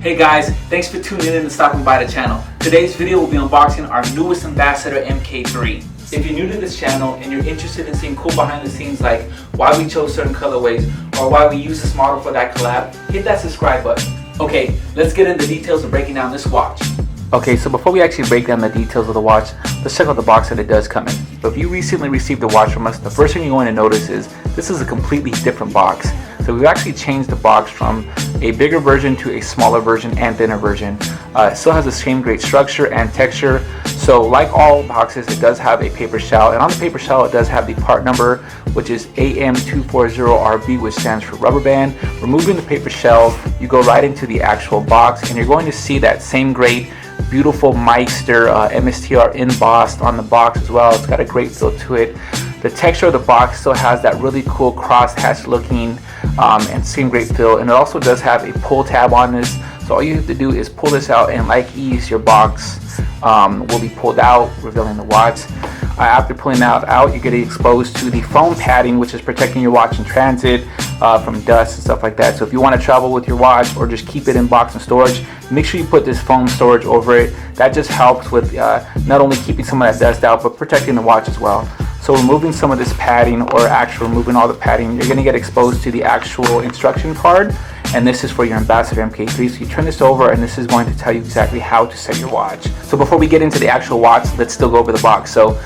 Hey guys, thanks for tuning in and stopping by the channel. Today's video will be unboxing our newest Ambassador MK3. If you're new to this channel and you're interested in seeing cool behind the scenes like why we chose certain colorways or why we use this model for that collab, hit that subscribe button. Okay, let's get into the details of breaking down this watch. Okay, so before we actually break down the details of the watch, let's check out the box that it does come in. So if you recently received a watch from us, the first thing you're going to notice is this is a completely different box. So we've actually changed the box from a bigger version to a smaller version and thinner version. It still has the same great structure and texture. So like all boxes, it does have a paper shell, and on the paper shell it does have the part number, which is AM240RB, which stands for rubber band. Removing the paper shell, you go right into the actual box and you're going to see that same great beautiful Meister MSTR embossed on the box as well. It's got a great feel to it. The texture of the box still has that really cool crosshatch looking and same great feel, and it also does have a pull tab on this. So all you have to do is pull this out, and like ease, your box will be pulled out, revealing the watch. After pulling that out, you're getting exposed to the foam padding, which is protecting your watch in transit from dust and stuff like that. So if you want to travel with your watch or just keep it in box and storage, make sure you put this foam storage over it. That just helps with not only keeping some of that dust out, but protecting the watch as well. So removing some of this padding, or actually removing all the padding, you're going to get exposed to the actual instruction card, and this is for your Ambassador MK3. So you turn this over and this is going to tell you exactly how to set your watch. So before we get into the actual watch, let's still go over the box. So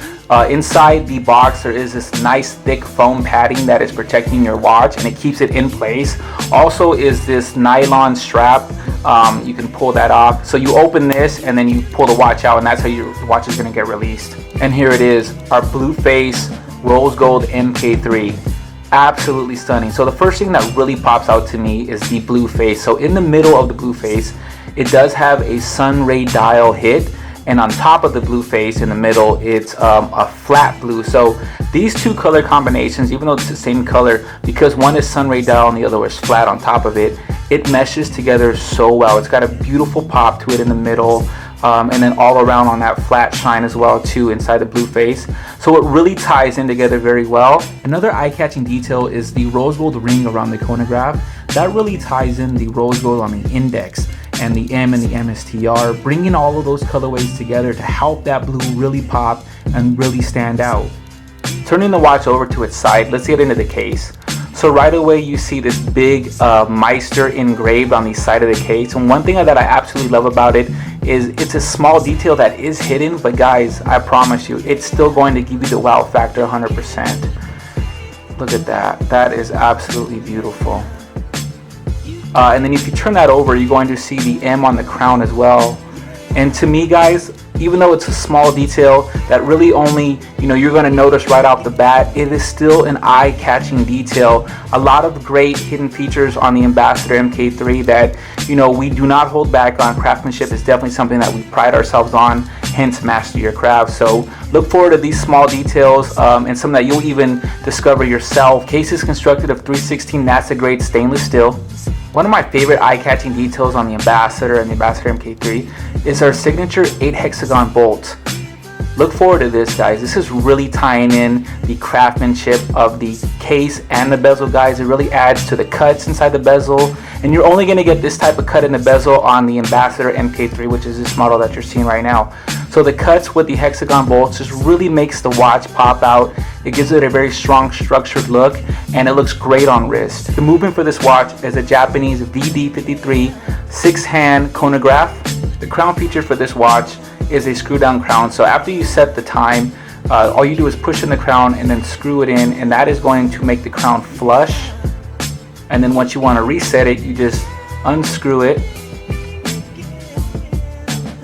inside the box there is this nice thick foam padding that is protecting your watch and it keeps it in place. Also is this nylon strap. You can pull that off. So you open this and then you pull the watch out, and that's how your watch is going to get released. And here it is, our blue face rose gold MK3. Absolutely stunning. So the first thing that really pops out to me is the blue face. So in the middle of the blue face, it does have a sun ray dial hit, and on top of the blue face in the middle, it's a flat blue. So these two color combinations, even though it's the same color, because one is sun ray dial and the other is flat on top of it, it meshes together so well. It's got a beautiful pop to it in the middle, and then all around on that flat shine as well too inside the blue face. So it really ties in together very well. Another eye-catching detail is the rose gold ring around the chronograph. That really ties in the rose gold on the index and the M and the MSTR, bringing all of those colorways together to help that blue really pop and really stand out. Turning the watch over to its side, let's get into the case. So right away you see this big Meister engraved on the side of the case, and one thing that I absolutely love about it is it's a small detail that is hidden, but guys, I promise you, it's still going to give you the wow factor 100%. Look at that. That is absolutely beautiful. And then if you turn that over, you're going to see the M on the crown as well. And to me, guys, even though it's a small detail that really only, you're going to notice right off the bat, it is still an eye-catching detail. A lot of great hidden features on the Ambassador MK3 that, we do not hold back on. Craftsmanship is definitely something that we pride ourselves on, hence master your craft. So look forward to these small details and some that you'll even discover yourself. Case is constructed of 316 NASA grade stainless steel. One of my favorite eye-catching details on the Ambassador and the Ambassador MK3 is our signature 8 hexagon bolt. Look forward to this, guys. This is really tying in the craftsmanship of the case and the bezel, guys. It really adds to the cuts inside the bezel, and you're only going to get this type of cut in the bezel on the Ambassador MK3, which is this model that you're seeing right now. So the cuts with the hexagon bolts just really makes the watch pop out. It gives it a very strong structured look, and it looks great on wrist. The movement for this watch is a Japanese VD53 6-hand chronograph. The crown feature for this watch is a screw down crown. So after you set the time, all you do is push in the crown and then screw it in, and that is going to make the crown flush. And then once you want to reset it, you just unscrew it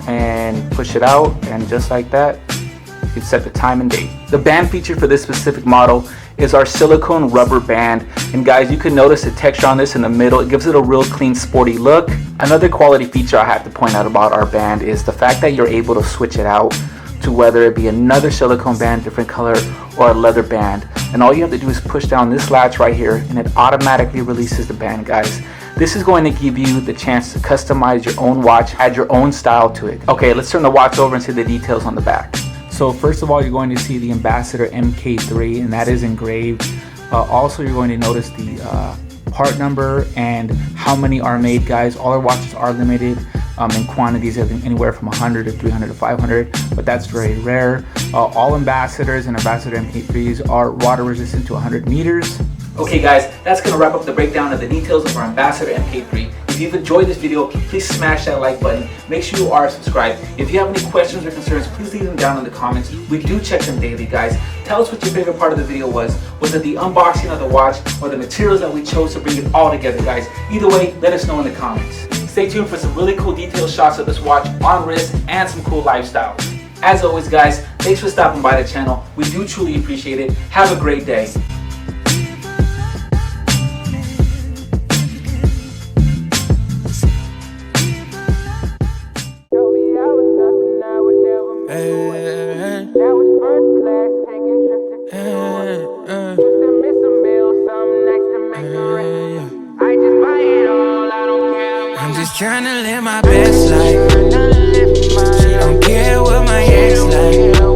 and push it out, and just like that, you can set the time and date. The band feature for this specific model is our silicone rubber band, and guys, you can notice the texture on this in the middle. It gives it a real clean, sporty look. Another quality feature I have to point out about our band is the fact that you're able to switch it out to whether it be another silicone band, different color, or a leather band, and all you have to do is push down this latch right here and it automatically releases the band, guys. This is going to give you the chance to customize your own watch, add your own style to it. Okay, let's turn the watch over and see the details on the back. So first of all, you're going to see the Ambassador MK3, and that is engraved. Also, you're going to notice the part number and how many are made, guys. All our watches are limited in quantities of anywhere from 100 to 300 to 500, but that's very rare. All Ambassadors and Ambassador MK3s are water resistant to 100 meters. Okay guys, that's going to wrap up the breakdown of the details of our Ambassador MK3. If you've enjoyed this video, please smash that like button. Make sure you are subscribed. If you have any questions or concerns, please leave them down in the comments. We do check them daily, guys. Tell us what your favorite part of the video was. Was it the unboxing of the watch or the materials that we chose to bring it all together, guys? Either way, let us know in the comments. Stay tuned for some really cool detailed shots of this watch on wrist and some cool lifestyles. As always, guys, thanks for stopping by the channel. We do truly appreciate it. Have a great day. I'm just tryna live my best life. She don't care what my ex like.